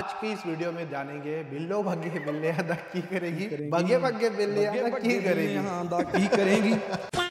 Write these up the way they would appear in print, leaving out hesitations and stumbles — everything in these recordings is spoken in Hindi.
आज की इस वीडियो में जानेंगे बिल्लो भगे बिल्ले अदा की करेगी, भगे भगे बिल्ले अदा की करेगी।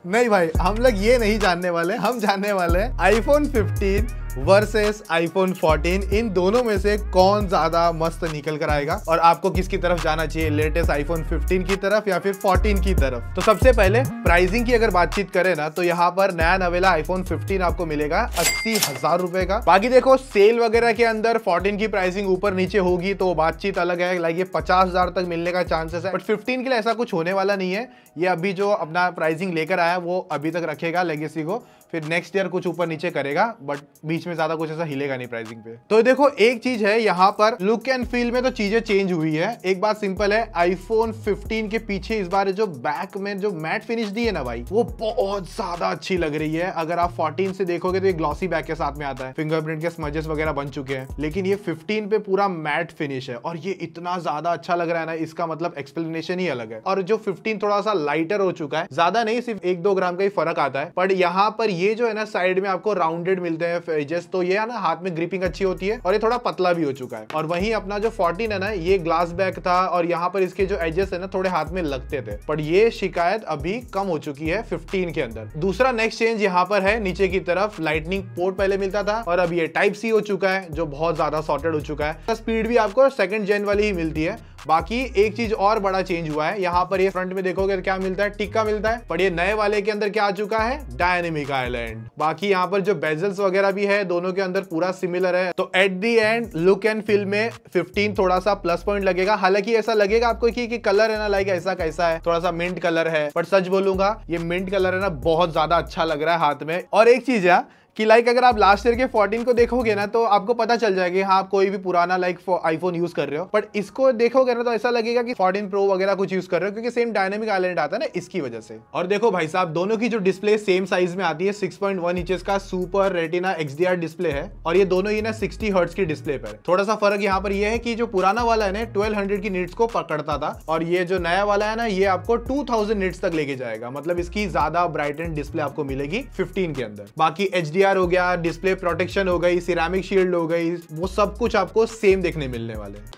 नहीं भाई, हम लोग ये नहीं जानने वाले, हम जानने वाले हैं आईफोन 15 वर्सेस आईफोन 14, इन दोनों में से कौन ज्यादा मस्त निकल कर आएगा और आपको किसकी तरफ जाना चाहिए, लेटेस्ट आईफोन 15 की तरफ या फिर 14 की तरफ। तो सबसे पहले प्राइसिंग की अगर बातचीत करें ना, तो यहाँ पर नया नवेला आईफोन 15 आपको मिलेगा 80,000 रुपए का। बाकी देखो सेल वगैरह के अंदर 14 की प्राइसिंग ऊपर नीचे होगी तो बातचीत अलग है, लाइक ये 50,000 तक मिलने का चांसेस है, बट 15 के लिए ऐसा कुछ होने वाला नहीं है। ये अभी जो अपना प्राइसिंग लेकर आया वो अभी तक रखेगा लेगेसी को, फिर नेक्स्ट ईयर कुछ ऊपर नीचे करेगा, बट बीच में ज्यादा कुछ ऐसा हिलेगा नहीं प्राइसिंग पे। तो देखो एक चीज है, यहाँ पर लुक एंड फील में तो चीजें चेंज हुई है। एक बात सिंपल है, आईफोन 15 के पीछे इस बार जो बैक में जो मैट फिनिश दी है ना भाई, वो बहुत ज्यादा अच्छी लग रही है। अगर आप 14 से देखोगे तो ये ग्लॉसी बैक के साथ में आता है, फिंगरप्रिंट के स्मजेस वगैरह बन चुके हैं, लेकिन ये 15 पे पूरा मैट फिनिश है और ये इतना ज्यादा अच्छा लग रहा है ना, इसका मतलब एक्सप्लेनेशन ही अलग है। और जो 15 थोड़ा सा लाइटर हो चुका है, ज्यादा नहीं, सिर्फ 1-2 ग्राम का ही फर्क आता है, पर यहाँ पर ये जो है ना साइड में आपको राउंडेड मिलते हैं एजेस, तो ये है ना हाथ में ग्रिपिंग अच्छी होती है और ये थोड़ा पतला भी हो चुका है। और वहीं अपना जो 14 है ना, ये ग्लास बैक था और यहाँ पर इसके जो एजेस है ना थोड़े हाथ में लगते थे, पर ये शिकायत अभी कम हो चुकी है 15 के अंदर। दूसरा नेक्स्ट चेंज यहाँ पर है, नीचे की तरफ लाइटनिंग पोर्ट पहले मिलता था और अब ये टाइप सी हो चुका है, जो बहुत ज्यादा सॉर्टेड हो चुका है। स्पीड भी आपको 2nd जेन वाली ही मिलती है। बाकी एक चीज और बड़ा चेंज हुआ है, यहाँ पर ये फ्रंट में देखोगे क्या मिलता है, टिक्का मिलता है, पर ये नए वाले के अंदर क्या आ चुका है, डायनेमिक आइलैंड। बाकी यहाँ पर जो बेजल्स वगैरह भी है दोनों के अंदर पूरा सिमिलर है। तो at the and look and feel में 15 थोड़ा सा प्लस पॉइंट लगेगा। हालांकि ऐसा लगेगा आपको कि कलर है ना, लाइक ऐसा कैसा है, थोड़ा सा मिंट कलर है, पर सच बोलूंगा ये मिंट कलर है ना बहुत ज्यादा अच्छा लग रहा है हाथ में। और एक चीज है कि लाइक अगर आप लास्ट ईयर के 14 को देखोगे ना तो आपको पता चल जाएगा, हाँ आप कोई भी पुराना लाइक आईफोन यूज कर रहे हो, बट इसको देखोगे ना तो ऐसा लगेगा कि 14 प्रो वगैरह कुछ यूज कर रहे हो, क्योंकि सेम डायनेमिक आइलैंड आता है ना इसकी वजह से। और देखो भाई साहब, दोनों की जो डिस्प्ले सेम साइज में आती है, 6.1 इंचेस का सुपर रेटिना XDR डिस्प्ले है और ये दोनों ही ना 60 हर्ट्ज की डिस्प्ले पर। थोड़ा सा फर्क यहाँ पर ये है कि जो पुराना वाला है ना 1200 की निट्स को पकड़ता था और ये जो नया वाला है ना ये आपको 2000 निट्स तक लेके जाएगा, मतलब इसकी ज्यादा ब्राइटेंड डिस्प्ले आपको मिलेगी 15 के अंदर। बाकी HDR हो गया, डिस्प्ले प्रोटेक्शन हो गई, सिरेमिक शील्ड हो गई, वो सब कुछ आपको सेम देखने मिलने वाले हैं।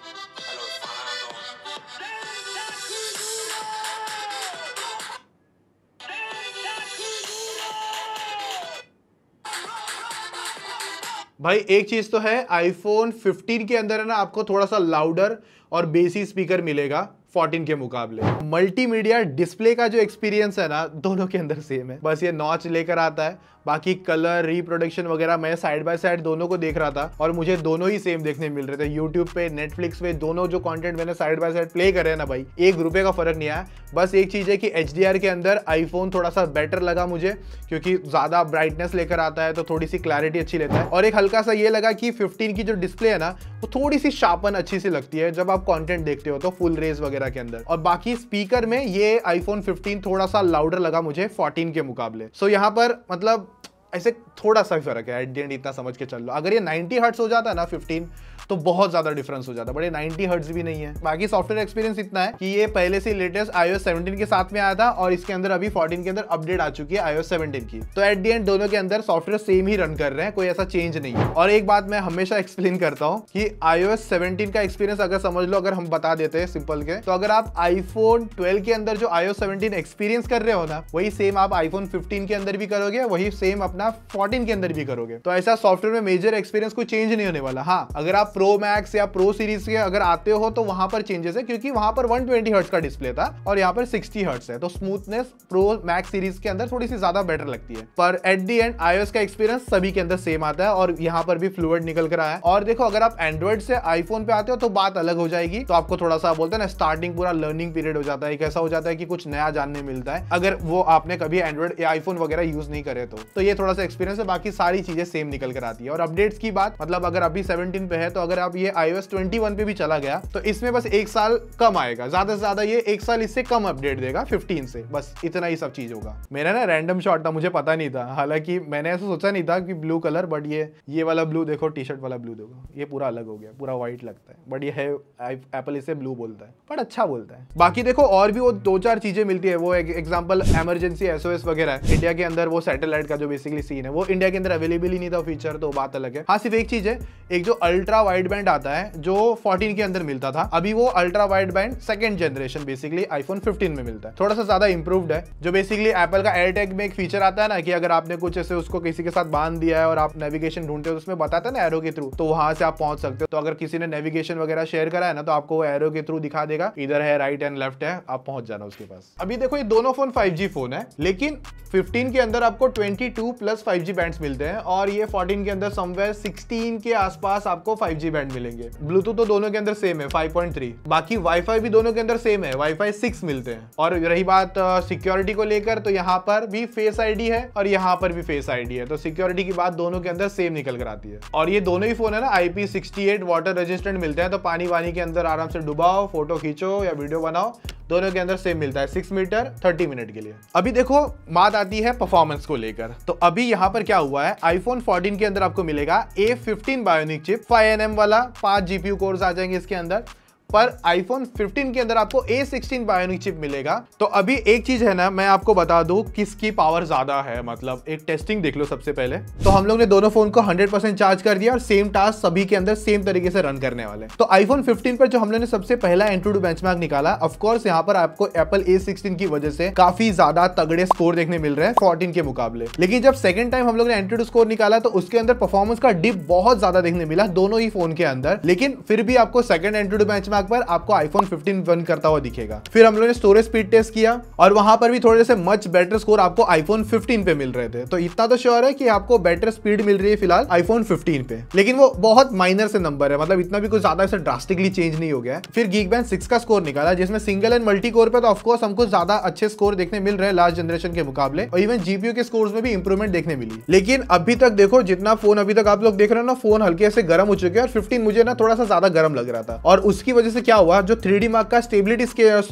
भाई एक चीज तो है, आईफोन 15 के अंदर है ना आपको थोड़ा सा लाउडर और बेसी स्पीकर मिलेगा 14 के मुकाबले। मल्टीमीडिया डिस्प्ले का जो एक्सपीरियंस है ना दोनों के अंदर सेम है, बस ये नॉच लेकर आता है। बाकी कलर रिप्रोडक्शन वगैरह मैं साइड बाय साइड दोनों को देख रहा था और मुझे दोनों ही सेम देखने मिल रहे थे। यूट्यूब पे, नेटफ्लिक्स पे, दोनों जो कंटेंट मैंने साइड बाय साइड प्ले करे ना भाई, ₹1 का फर्क नहीं आया। बस एक चीज है कि HDR के अंदर आईफोन थोड़ा सा बेटर लगा मुझे, क्योंकि ज्यादा ब्राइटनेस लेकर आता है तो थोड़ी सी क्लैरिटी अच्छी लेता है। और एक हल्का सा ये लगा कि 15 की जो डिस्प्ले है ना वो थोड़ी सी शार्पन अच्छी सी लगती है जब आप कॉन्टेंट देखते हो तो फुल रेज वगैरह के अंदर। और बाकी स्पीकर में ये आईफोन 15 थोड़ा सा लाउडर लगा मुझे 14 के मुकाबले। सो यहाँ पर मतलब ऐसे थोड़ा सा फर्क है, एट द एंड इतना समझ के चल लो। अगर ये 90 हर्ट्ज हो जाता है ना 15 तो बहुत ज्यादा डिफरेंस हो जाता है, बट ये 90 हर्ट्ज भी नहीं है। बाकी सॉफ्टवेयर एक्सपीरियंस इतना है कि ये पहले से लेटेस्ट iOS 17 के साथ में आया था और इसके अंदर अभी 14 के अंदर अपडेट आ चुकी है iOS 17 की। तो एट द एंड दोनों के अंदर सॉफ्टवेयर सेम ही रन कर रहे हैं, कोई ऐसा चेंज नहीं है। और एक बात मैं हमेशा एक्सप्लेन करता हूँ कि iOS 17 का एक्सपीरियंस अगर समझ लो, अगर हम बता देते हैं सिंपल के, तो अगर आप आईफोन 12 के अंदर जो iOS 17 एक्सपीरियंस कर रहे हो ना, वही सेम आप आईफोन 15 के अंदर भी करोगे, वही सेम अपना 14 के अंदर भी करोगे। तो ऐसा सॉफ्टवेयर में मेजर एक्सपीरियंस कोई चेंज नहीं होने वाला। हाँ, अगर आप प्रो मैक्स या प्रो सीरीज के अगर आते हो तो वहां पर चेंजेस है, क्योंकि वहां पर 120 हर्ट्ज का डिस्प्ले था और यहाँ पर 60 हर्ट्ज है, तो स्मूथनेस प्रो मैक्स सीरीज के अंदर थोड़ी सी ज्यादा बेटर लगती है। पर एट द एंड iOS का एक्सपीरियंस सभी के अंदर सेम आता है और यहाँ पर भी फ्लूइड निकल कर आया है। और देखो अगर आप एंड्रॉइड से आईफोन पे आते हो तो बात अलग हो जाएगी, तो आपको थोड़ा सा बोलते हैं ना स्टार्टिंग पूरा लर्निंग पीरियड हो जाता है, कैसा हो जाता है कि कुछ नया जानने मिलता है अगर वो आपने कभी एंड्रॉइड या आईफोन वगैरह यूज नहीं करे तो ये थोड़ा सा एक्सपीरियंस है। बाकी सारी चीजें सेम निकल कर आती है। और अपडेट्स की बात, मतलब अगर अभी 17 पे है तो अगर आप ये iOS 21 पे भी चला गया तो इसमें बस 1 साल कम आएगा, ज्यादा से ज्यादा ये 1 साल इससे कम अपडेट देगा 15 से, बस इतना ही सब चीज होगा। मेरा ना रैंडम शॉट था, मुझे पता नहीं था, हालांकि मैंने ऐसा सोचा नहीं था कि ब्लू कलर, बट ये वाला ब्लू देखो, टी शर्ट वाला ब्लू देखो, ये पूरा अलग हो गया, पूरा व्हाइट लगता है, बट ये है एप्पल इसे ब्लू बोलता है, बट अच्छा बोलता है। बाकी देखो और भी वो 2-4 चीजें मिलती है, वो एग्जाम्पल इमरजेंसी SOS वगैरह इंडिया के अंदर, वो सैटेलाइट का जो बेसिकली सीन है वो इंडिया के अंदर अवेलेबल ही नहीं था फीचर, तो बात अलग है। हाँ, सिर्फ एक चीज है, एक जो अल्ट्रा वाइड बैंड आता है जो 14 के अंदर मिलता था, अभी वो ultra wide band second generation basically iPhone 15 में मिलता है, थोड़ा सा ज्यादा इंप्रूव्ड है। जो बेसिकली एप्पल का एयर टैग में एक फीचर आता है ना कि अगर आपने कुछ ऐसे उसको किसी के साथ बांध दिया है और आप नेविगेशन ढूंढते हो तो उसमें बताता है ना एरो के थ्रू, तो वहां से आप पहुंच सकते हो। तो अगर किसी ने नेविगेशन वगैरह शेयर करा है ना तो आपको वो एरो के थ्रू दिखा देगा, इधर है, राइट एंड लेफ्ट है, आप पहुंच जाना उसके पास। अभी देखो ये दोनों फोन 5G फोन है, लेकिन 15 के अंदर आपको 22 प्लस 5G बैंड्स मिलते हैं और ये 14 के अंदर समवेयर 16 के आसपास आपको 5G बैंड मिलेंगे। ब्लूटूथ तो दोनों के अंदर सेम है 5.3, बाकी वाईफाई भी दोनों के अंदर सेम है, वाईफाई 6 मिलते हैं। और रही बात सिक्योरिटी को लेकर, तो यहाँ पर भी फेस आईडी है और यहाँ पर भी फेस आईडी है, तो सिक्योरिटी की बात दोनों के अंदर सेम निकल कर आती है। और ये दोनों ही फोन है ना IP68 वाटर रेजिस्टेंट मिलते हैं, तो पानी वानी के अंदर आराम से डुबाओ, फोटो खींचो या वीडियो बनाओ, दोनों के अंदर सेम मिलता है 6 मीटर 30 मिनट के लिए। अभी देखो बात आती है परफॉर्मेंस को लेकर, तो अभी यहाँ पर क्या हुआ है, आईफोन 14 के अंदर आपको मिलेगा A15 बायोनिक चिप 5nm वाला, 5 GPU कोर्स आ जाएंगे इसके अंदर, पर आईफोन 15 के अंदर आपको A16 बायोनिक चिप मिलेगा। तो अभी एक चीज है ना, मैं आपको बता दूं किसकी पावर ज्यादा है, मतलब एक टेस्टिंग देख लो सबसे पहले। तो हम लोग ने दोनों फोन को 100% चार्ज कर दिया और सेम टास्क सभी के अंदर सेम तरीके से रन करने वाले। तो आईफोन 15 पर जो हम लोग ने सबसे पहला एंट्री बेंचमार्क निकाला, ऑफ कोर्स यहाँ पर आपको एप्पल A16 की वजह से काफी ज्यादा तगड़े स्कोर देखने मिल रहे हैं 14 के मुकाबले। लेकिन जब सेकंड टाइम हम लोग ने एंट्री स्कोर निकाला तो उसके अंदर परफॉर्मेंस का डिप बहुत ज्यादा देखने मिला दोनों ही फोन के अंदर, लेकिन फिर भी आपको सेकंड एंट्री बेंचमार्क पर आपको आईफोन 15 रन करता हुआ दिखेगा। फिर हम लोगों ने स्टोरेज स्पीड टेस्ट किया और वहां पर भी थोड़े से मच बेटर स्कोर आपको आईफोन 15 पे मिल रहे थे। तो इतना तो श्योर है कि आपको बेटर स्पीड मिल रही है फिलहाल आईफोन 15 पे, लेकिन वो बहुत माइनर से नंबर है, मतलब इतना भी कुछ ज्यादा ऐसा ड्रास्टिकली चेंज नहीं हो गया है। फिर Geekbench 6 का स्कोर निकाला जिसमें सिंगल एंड मल्टी कोर पे तो ऑफकोर्स हमको ज्यादा अच्छे स्कोर देखने मिल रहे हैं लास्ट जनरेशन के मुकाबले, और इवन जीपीयू के स्कोर्स में भी इंप्रूवमेंट देखने मिली। लेकिन अभी तक देखो जितना फोन अभी तक आप लोग देख रहे हो ना, फोन हल्के से गर्म हो चुके हैं और 15 मुझे ना थोड़ा सा ज्यादा गर्म लग रहा था, और उसकी वजह से क्या हुआ, जो 3D मार्क का स्टेबिलिटी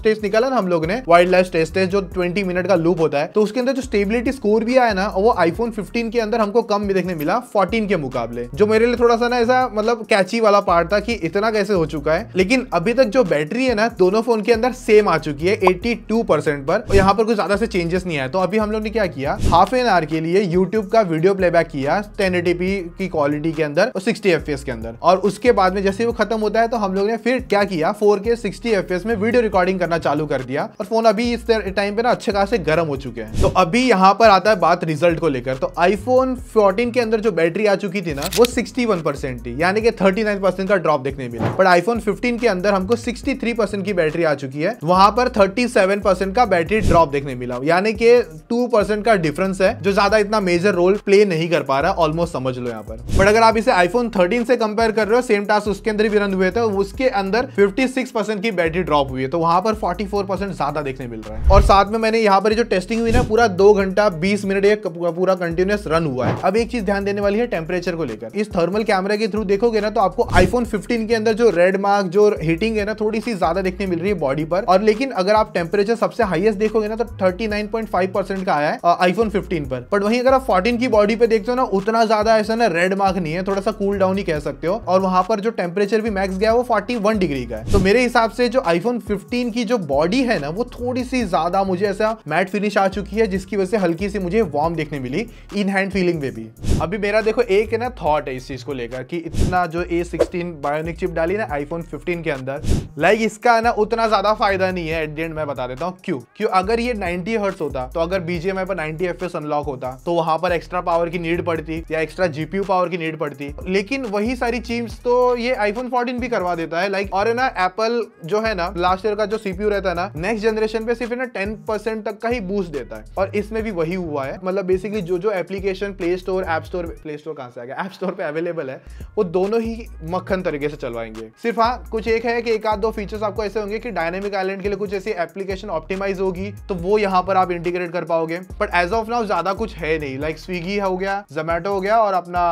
टेस्ट निकाला ना हम लोग ने, वाइल्ड लाइफ टेस्ट जो 20 मिनट का लूप होता है, तो उसके अंदर जो स्टेबिलिटी स्कोर भी आया ना वो आईफोन 15 के अंदर हमको कम भी देखने मिला 14 के मुकाबले, जो मेरे लिए थोड़ा सा ना ऐसा मतलब कैची वाला पार्ट था कि इतना कैसे हो चुका है। लेकिन अभी तक जो बैटरी है ना दोनों फोन के अंदर सेम आ चुकी है 82% पर, और यहाँ पर कुछ ज्यादा से चेंजेस नहीं आए। तो अभी हम लोग ने क्या किया, हाफ एन आवर के लिए यूट्यूब का वीडियो प्लेबैक किया 1080p की क्वालिटी के अंदर और 60 FPS के अंदर, और उसके बाद में जैसे वो खत्म होता है तो हम लोग ने फिर क्या किया 4K 60 FPS में वीडियो रिकॉर्डिंग करना चालू कर दिया, और फोन अभी इस टाइम पे ना अच्छे खासे गर्म हो चुके हैं। तो अभी यहाँ पर आता है बात रिजल्ट को लेकर। तो आईफोन 14 के अंदर जो बैटरी आ चुकी थी ना वो 61% थी, यानी कि 39% का ड्रॉप देखने मिला, पर आईफोन 15 के अंदर हमको 63% की बैटरी आ चुकी है, वहां पर 37% का बैटरी ड्रॉप देखने मिला, यानी कि 2% का डिफरेंस है जो ज्यादा इतना मेजर रोल प्ले नहीं कर पा रहा, ऑलमोस्ट समझ लो यहाँ पर। बट अगर आप इसे आईफोन 13 से कंपेयर कर रहे हो, सेम टास्क उसके अंदर भी रन हुए थे, उसके अंदर 56% की बैटरी ड्रॉप हुई है, तो वहां पर 44% ज्यादा देखने मिल रहा है। और साथ में मैंने यहाँ पर जो टेस्टिंग हुई ना पूरा 2 घंटा 20 मिनट एक पूरा कंटिन्यूअस रन हुआ है। अब एक चीज ध्यान देने वाली है टेम्परेचर को लेकर, इस थर्मल कैमरा के थ्रू देखोगे ना तो आपको आईफोन 15 के अंदर जो रेड मार्क जो हीटिंग है ना थोड़ी सी ज्यादा देखने मिल रही है बॉडी पर, और लेकिन अगर आप टेम्परेचर सबसे हाईएस्ट देखोगे ना तो 39.5% का आया है आईफोन 15 पर। बट वहीं अगर आप 14 की बॉडी पे देखते हो ना उतना ज्यादा ऐसा ना रेड मार्क नहीं है, थोड़ा सा कूल डाउन ही कह सकते हो, और वहां पर जो टेम्परेचर भी मैक्स गया वो 41 डिग्री का है। तो मेरे हिसाब से जो आईफोन 15 की जो बॉडी है ना वो थोड़ी सी ज्यादा मुझे ऐसा मैट फिनिश आ चुकी है, जिसकी वजह से हल्की सी मुझे वार्म देखने मिली इन हैंड फीलिंग में भी। अभी मेरा देखो एक है ना थॉट है इस चीज को लेकर कि इतना जो A16 बायोनिक चिप डाली ना आईफोन 15 के अंदर, लाइक इसका ना उतना ज्यादा फायदा नहीं है। एट द एंड मैं बता देता हूँ क्यों अगर ये 90 हर्ट्ज होता, तो अगर BGMI पर 90 FPS अनलॉक होता तो वहां पर एक्स्ट्रा पावर की नीड पड़ती या एक्स्ट्रा GPU पावर की नीड पड़ती, लेकिन वही सारी चीज तो ये आईफोन 14 भी करवा देता है। लाइक और ना एप्पल जो है ना लास्ट ईयर का जो CPU रहता है ना नेक्स्ट जनरेशन पे सिर्फ ना 10% तक का ही बूस्ट देता है, और इसमें भी वही हुआ है। मतलब बेसिकली जो एप्लीकेशन प्ले स्टोर कहां से आ गया, ऐप स्टोर पे अवेलेबल है वो दोनों ही मक्खन तरीके से चलवाएंगे। सिर्फ हाँ कुछ एक है कि एक आध दो फीचर्स आपको ऐसे होंगे कि डायनेमिक आइलैंड के लिए कुछ ऐसी एप्लीकेशन ऑप्टिमाइज होगी तो वो यहाँ पर आप इंटीग्रेट कर पाओगे, बट एज ऑफ नाउ ज्यादा कुछ है नहीं। लाइक स्विगी हो गया, जोमैटो हो गया और अपना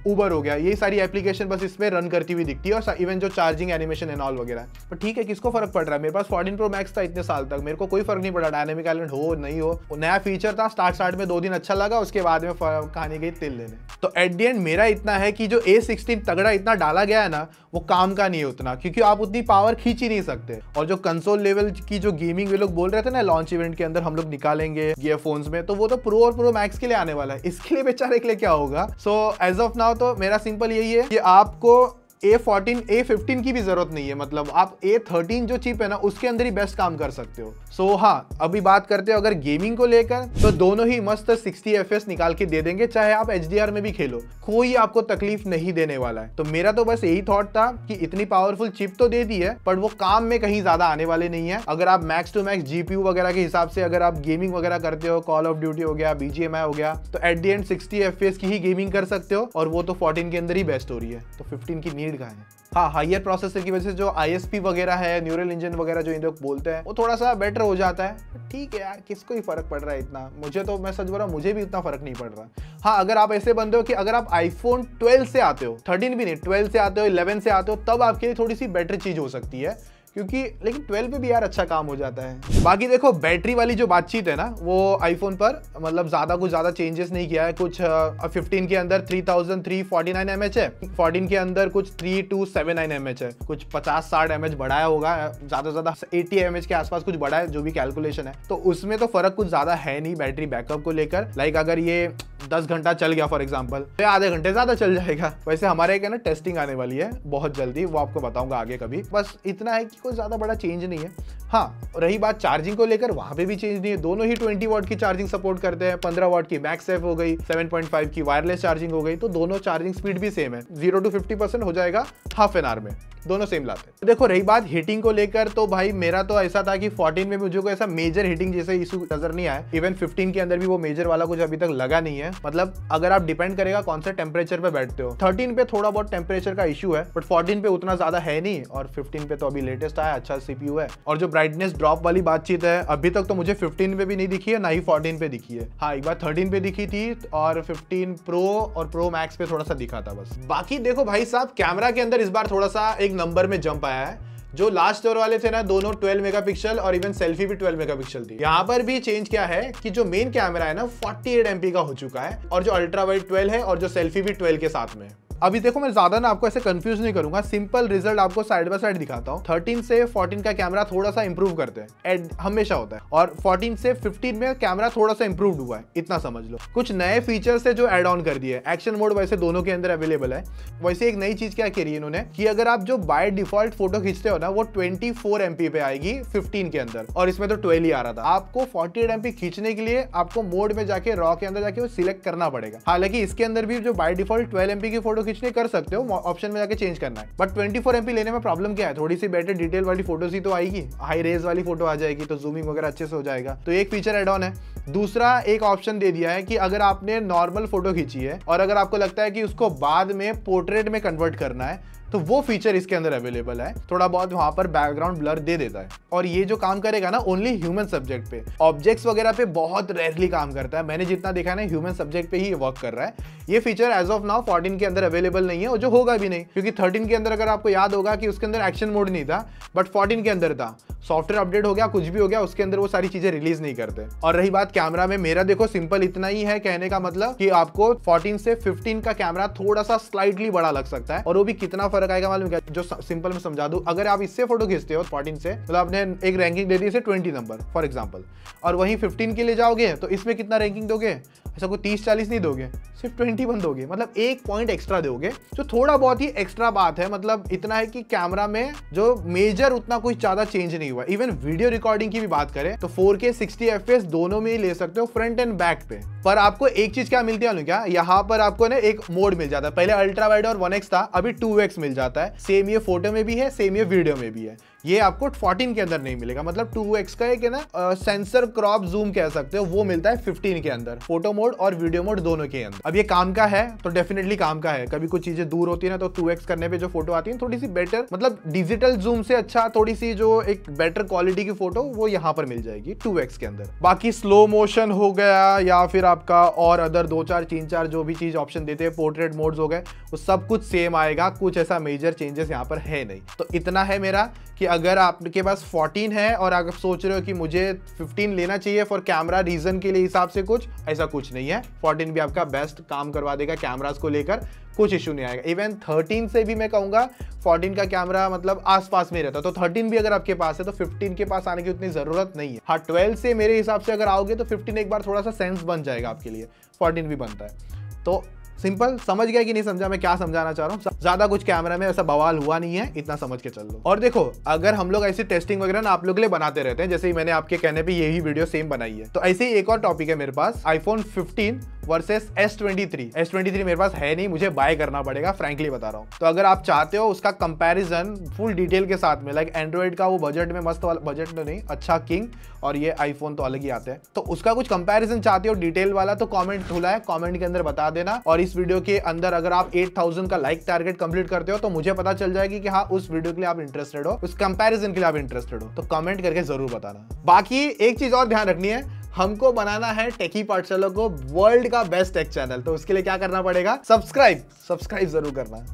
उबर हो गया, ये सारी एप्लीकेशन बस इसमें रन करती हुई दिखती है, और इवन जो चार्जिंग एनिमेशन एंड ऑल वगैरह। पर ठीक है किसको फर्क पड़ रहा है, मेरे पास 14 Pro Max था इतने साल तक, मेरे को कोई फर्क नहीं पड़ा डायनेमिक आइलैंड हो नहीं हो, नया फीचर था, स्टार्ट में 2 दिन अच्छा लगा, उसके बाद में कहानी गई तिल लेने। तो एट द एंड मेरा इतना है कि जो A16 तगड़ा इतना डाला गया है ना वो काम का नहीं है उतना, क्योंकि आप उतनी पावर खींच ही नहीं सकते। और जो कंसोल लेवल की जो गेमिंग वे लोग बोल रहे थे ना लॉन्च इवेंट के अंदर हम लोग निकालेंगे ईयरफोन्स में, तो वो तो प्रो और प्रो मैक्स के लिए आने वाला है, इसके लिए बेचारे के लिए क्या होगा। सो एज ऑफ नाउ तो मेरा सिंपल यही है कि आपको A14 A15 की भी जरूरत नहीं है, मतलब आप A13 जो चिप है ना उसके अंदर ही बेस्ट काम कर सकते हो। सो हाँ, अभी बात करते हो अगर गेमिंग को लेकर, तो दोनों ही मस्त 60 FPS निकाल के दे देंगे, चाहे आप HDR में भी खेलो, कोई आपको तकलीफ नहीं देने वाला है। तो मेरा तो बस यही थॉट था कि इतनी पावरफुल चिप तो दे दी है, पर वो काम में कहीं ज्यादा आने वाले नहीं है। अगर आप मैक्स टू मैक्स GPU वगैरह के हिसाब से अगर आप गेमिंग वगैरह करते हो, कॉल ऑफ ड्यूटी हो गया, BGMI हो गया, तो एट द एंड 60 FPS की ही गेमिंग कर सकते हो, और वो तो 14 के अंदर ही बेस्ट हो रही है, तो 15 की नीड कहाँ है। हाँ, हायर प्रोसेसर की वजह से जो ISP वगैरह है, न्यूरल इंजन वगैरह जो इन लोग बोलते हैं, वो थोड़ा सा बेटर हो जाता है। ठीक है यार, किसको ही फर्क पड़ रहा है इतना, मुझे तो, मैं सच बोल रहा हूँ, मुझे भी इतना फर्क नहीं पड़ रहा। हाँ, अगर आप ऐसे बंदे हो कि अगर आप iPhone 12 से आते हो, 13 भी नहीं, 12 से आते हो, 11 से आते हो, तब आपके लिए थोड़ी सी बेटर चीज हो सकती है, क्योंकि लेकिन 12 पे भी यार अच्छा काम हो जाता है। बाकी देखो, बैटरी वाली जो बातचीत है ना, वो आईफोन पर मतलब कुछ ज्यादा चेंजेस नहीं किया है। कुछ 15 के अंदर 3349 mAh है, 14 के अंदर कुछ 3279 mAh है, कुछ 50-60 mAh बढ़ाया होगा, ज्यादा 80 mAh के आसपास कुछ बढ़ा है, जो भी कैलकुलेशन है। तो उसमें तो फर्क कुछ ज्यादा है नहीं बैटरी बैकअप को लेकर। लाइक अगर ये 10 घंटा चल गया फॉर एग्जाम्पल, तो आधे घंटे ज्यादा चल जाएगा। वैसे हमारे एक है ना टेस्टिंग आने वाली है बहुत जल्दी, वो आपको बताऊंगा आगे कभी। बस इतना है कि कोई ज्यादा बड़ा चेंज नहीं है। हाँ, रही बात चार्जिंग को लेकर, वहां पे भी चेंज नहीं है। दोनों ही 20 वॉट की चार्जिंग सपोर्ट करते हैं, 15 वॉट की मैक्ससेफ हो गई, 7.5 की वायरलेस चार्जिंग हो गई, तो दोनों चार्जिंग स्पीड भी सेम है। 0 to 50% हो जाएगा हाफ एन आवर में, दोनों सेम लाते हैं। देखो, रही बात हीटिंग को लेकर, तो भाई मेरा तो ऐसा था कि 14 में मुझे कोई ऐसा मेजर हीटिंग जैसे इशू नजर नहीं आया। इवन 15 के अंदर भी वो मेजर वाला कुछ अभी तक लगा नहीं है। मतलब अगर आप डिपेंड करेगा कौन से टेम्परेचर पे बैठते हो। 13 पे थोड़ा बहुत टेम्परेचर का इशू है, बट 14 पे उतना ज्यादा है नहीं, और 15 पे तो अभी लेटेस्ट आया, अच्छा CPU है। और जो ब्राइटनेस ड्रॉप वाली बातचीत है, अभी तक तो मुझे 15 पे भी नहीं दिखी है, ना ही 14 पे दिखी है। हाँ, एक बार 13 पे दिखी थी, और 15 Pro और Pro Max पे थोड़ा सा दिखा था बस। बाकी देखो भाई साहब, कैमरा के अंदर इस बार थोड़ा सा एक नंबर में जंप आया है। जो लास्ट ईयर वाले थे ना, दोनों 12 मेगापिक्सल और इवन सेल्फी भी 12 मेगापिक्सल थी। यहाँ पर भी चेंज क्या है कि जो मेन कैमरा है ना 48 MP का हो चुका है, और जो अल्ट्रा वाइड 12 है, और जो सेल्फी भी 12 के साथ में। अभी देखो, मैं ज्यादा ना आपको ऐसे कंफ्यूज नहीं करूंगा, सिंपल रिजल्ट आपको साइड बाय साइड दिखाता हूँ। 13 से 14 का कैमरा थोड़ा सा इंप्रूव करते हैं, हमेशा होता है, और 14 से 15 में कैमरा थोड़ा सा इंप्रूव हुआ है, इतना समझ लो। कुछ नए फीचर्स है जो एड ऑन कर दिए। एक्शन मोड वैसे दोनों के अंदर अवेलेबल है। वैसे एक नई चीज क्या करी इन्होंने कि अगर आप जो बाय डिफॉल्ट फोटो खींचते हो ना, वो 24 MP पे आएगी 15 के अंदर, और इसमें तो 12 ही आ रहा था। आपको 48 MP खींचने के लिए आपको मोड में जाके, रॉ के अंदर जाके वो सिलेक्ट करना पड़ेगा। हालांकि इसके अंदर भी जो बाय डिफॉल्ट 12 MP की फोटो खींचने कर सकते हो, ऑप्शन में जाके चेंज करना है। बट 24 MP लेने में प्रॉब्लम क्या है, थोड़ी सी बेटर डिटेल वाली फोटोज ही तो आएगी, हाई रेज वाली फोटो आ जाएगी, तो जूमिंग वगैरह अच्छे से हो जाएगा। तो एक फीचर एड ऑन है। दूसरा एक ऑप्शन दे दिया है कि अगर आपने नॉर्मल फोटो खींची है, और अगर आपको लगता है कि उसको बाद में पोर्ट्रेट में कन्वर्ट करना है, तो वो फीचर इसके अंदर अवेलेबल है। थोड़ा बहुत वहां पर बैकग्राउंड ब्लर दे देता है, और ये जो काम करेगा ना ओनली ह्यूमन सब्जेक्ट पे, ऑब्जेक्ट्स वगैरह पे बहुत रेयरली काम करता है। मैंने जितना देखा ना, ह्यूमन सब्जेक्ट पे ही वर्क कर रहा है। ये फीचर एज ऑफ नाउ 14 के अंदर अवेलेबल नहीं है, और जो होगा भी नहीं, क्योंकि 13 के अंदर अगर आपको याद होगा कि उसके अंदर एक्शन मोड नहीं था, बट 14 के अंदर था। सॉफ्टवेयर अपडेट हो गया, कुछ भी हो गया, उसके अंदर वो सारी चीजें रिलीज नहीं करते। और रही बात कैमरा में, मेरा देखो सिंपल इतना ही है कहने का मतलब कि आपको 14 से 15 का कैमरा थोड़ा सा स्लाइटली बड़ा लग सकता है, और वो भी कितना फर्क आएगा मालूम क्या? जो सिंपल में समझा दूं, अगर आप इससे फोटो खींचते हो 14 से, मतलब आपने एक रैंकिंग दे दी इसे 20 नंबर फॉर एग्जांपल, और वहीं 15 के लिए जाओगे तो इसमें कितना रैंकिंग दोगे? ऐसा कोई 30-40 नहीं दोगे, सिर्फ 21 दोगे, मतलब 1 पॉइंट एक्स्ट्रा दोगे, जो थोड़ा बहुत ही एक्स्ट्रा बात है। मतलब इतना है कि कैमरा में जो मेजर उतना कुछ ज्यादा चेंज नहीं हुआ। इवन वीडियो रिकॉर्डिंग की भी बात करें तो 4K 60 FPS दोनों में ही ले सकते हो, फ्रंट एंड बैक पे। पर आपको एक चीज क्या मिलती है क्या, यहाँ पर आपको ना एक मोड मिल जाता है। पहले अल्ट्रा वाइड और 1x था, अभी 2x मिल जाता है। सेम ये फोटो में भी है, सेम ये वीडियो में भी है। ये आपको 14 के अंदर नहीं मिलेगा। मतलब 2x का एक है ना सेंसर क्रॉप जूम कह सकते हो, वो मिलता है 15 के अंदर, फोटो मोड और वीडियो मोड दोनों के अंदर। अब ये काम का है तो डेफिनेटली काम का है। कभी कुछ चीजें दूर होती है ना, तो 2x करने पे जो फोटो आती है थोड़ी सी बेटर, मतलब डिजिटल जूम से अच्छा थोड़ी सी जो एक बेटर क्वालिटी की फोटो वो यहाँ पर मिल जाएगी 2x के अंदर। बाकी स्लो मोशन हो गया, या फिर आपका और अदर 2-4 3-4 जो भी चीज ऑप्शन देते हैं, पोर्ट्रेट मोड्स हो गए, वो सब कुछ सेम आएगा। कुछ ऐसा मेजर चेंजेस यहाँ पर है नहीं। तो इतना है मेरा कि अगर आपके पास 14 है और अगर सोच रहे हो कि मुझे 15 लेना चाहिए फॉर कैमरा रीजन के लिए हिसाब से, कुछ ऐसा कुछ नहीं है। 14 भी आपका बेस्ट काम करवा देगा कैमरास को लेकर, कुछ इशू नहीं आएगा। इवन 13 से भी मैं कहूंगा 14 का कैमरा मतलब आसपास में रहता, तो 13 भी अगर आपके पास है तो 15 के पास आने की उतनी जरूरत नहीं है। हाँ, 12 से मेरे हिसाब से अगर आओगे तो 15 एक बार थोड़ा सा सेंस बन जाएगा आपके लिए, 14 भी बनता है। तो सिंपल, समझ गया कि नहीं समझा मैं क्या समझाना चाह रहा हूँ? ज्यादा कुछ कैमरा में ऐसा बवाल हुआ नहीं है, इतना समझ के चल लो। और देखो, अगर हम लोग ऐसी टेस्टिंग वगैरह ना आप लोग के लिए बनाते रहते हैं, जैसे ही मैंने आपके कहने पे यही वीडियो सेम बनाई है, तो ऐसे ही एक और टॉपिक है मेरे पास, iPhone 15 वर्सेस S23। S23 मेरे पास है नहीं, मुझे बाय करना पड़ेगा, फ्रैंकली बता रहा हूँ। तो अगर आप चाहते हो उसका कंपैरिजन फुल डिटेल के साथ में, लाइक एंड्रॉइड का वो बजट में मस्त वाला, बजट तो नहीं, अच्छा किंग, और ये आईफोन तो अलग ही आते हैं, तो उसका कुछ कंपैरिजन चाहते हो डिटेल वाला, तो कमेंट खुला है, कमेंट के अंदर बता देना। और इस वीडियो के अंदर अगर आप 8000 का लाइक टारगेट कंप्लीट करते हो तो मुझे पता चल जाएगी कि हाँ उस वीडियो के लिए आप इंटरेस्टेड हो, उस कंपैरिजन के लिए आप इंटरेस्टेड हो, तो कमेंट करके जरूर बताना। बाकी एक चीज और ध्यान रखनी है, हमको बनाना है टेकी पाठशाला को वर्ल्ड का बेस्ट टेक चैनल, तो उसके लिए क्या करना पड़ेगा? सब्सक्राइब जरूर करना।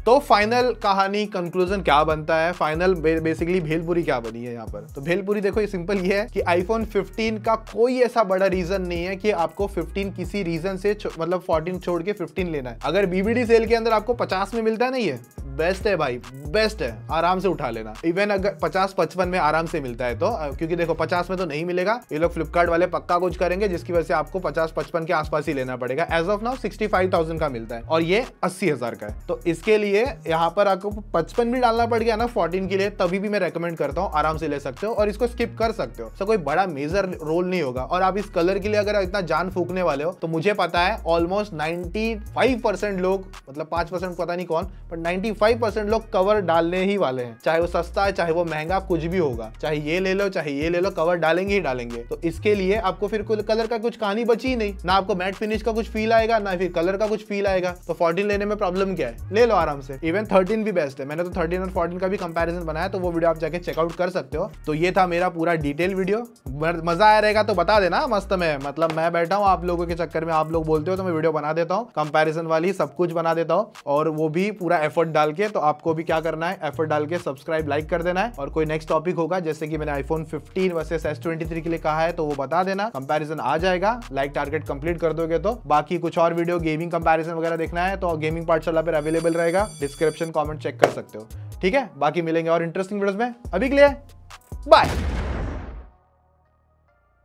तो फाइनल कहानी कंक्लूजन क्या बनता है, फाइनल बेसिकली भेलपुरी क्या बनी है यहाँ पर? तो भेलपुरी देखो ये सिंपल ये है कि आईफोन 15 का कोई ऐसा बड़ा रीजन नहीं है कि आपको 15 किसी रीजन से मतलब 14 छोड़ के 15 लेना है। अगर बीबीडी सेल के अंदर आपको 50 में मिलता है ना, ये बेस्ट है भाई, बेस्ट है, आराम से उठा लेना। इवन अगर 50-55 में आराम से मिलता है तो, क्योंकि देखो 50 में तो नहीं मिलेगा, ये लोग फ्लिपकार्ट वाले पक्का कुछ करेंगे जिसकी वजह से आपको 50-55 के आसपास ही लेना पड़ेगा। एज ऑफ नाउ 65,000 का मिलता है और ये 80,000 का है, तो इसके लिए यहाँ पर आपको 55 भी डालना पड़ गया ना 14 के लिए, तभी भी मैं रेकमेंड करता हूँ, आराम से ले सकते हो और इसको स्किप कर सकते हो, तो कोई बड़ा मेजर रोल नहीं होगा। और आप इस कलर के लिए अगर इतना जान फूकने वाले हो तो मुझे पता है ऑलमोस्ट 95% लोग, मतलब 5% पता नहीं कौन, पर 95% लोग कवर डालने ही वाले हैं, चाहे वो सस्ता है चाहे वो महंगा, कुछ भी होगा, चाहे ये ले लो चाहे ये ले लो, कवर डालेंगे ही डालेंगे। तो इसके लिए आपको फिर कलर का कुछ कहानी बची ही नहीं, ना आपको मैट फिनिश का कुछ फील आएगा ना फिर कलर का कुछ फील आएगा, तो 14 लेने में प्रॉब्लम क्या है? ले लो आराम से। इवन 13 भी बेस्ट है, मैंने तो 13 और 14 का भी कंपैरिजन बनाया, तो वो वीडियो आप जाके चेकआउट कर सकते हो। तो ये था मेरा पूरा डिटेल वीडियो, मजा आया रहेगा तो बता देना मस्त में, मतलब मैं बैठा हूँ आप लोगों के चक्कर में, आप लोग बोलते हो तो मैं वीडियो बना देता हूँ, कंपैरिजन वाली सब कुछ बना देता हूँ, और वो भी पूरा एफर्ट डाल के। तो आपको भी क्या करना है, एफर्ट डाल के सब्सक्राइब लाइक कर देना है, और कोई नेक्स्ट टॉपिक होगा जैसे कि मैंने आईफोन 15 वर्सेस S23 के लिए कहा है तो वो बता देना, कंपैरिजन आ जाएगा, लाइक टारगेट कंप्लीट कर दोगे तो। बाकी कुछ और वीडियो गेमिंग कंपैरिजन वगैरह देखना है तो गेमिंग पाठशाला पर अवेलेबल रहेगा, डिस्क्रिप्शन कमेंट चेक कर सकते हो, ठीक है। बाकी मिलेंगे और इंटरेस्टिंग वीडियोस में, अभी के लिए बाय।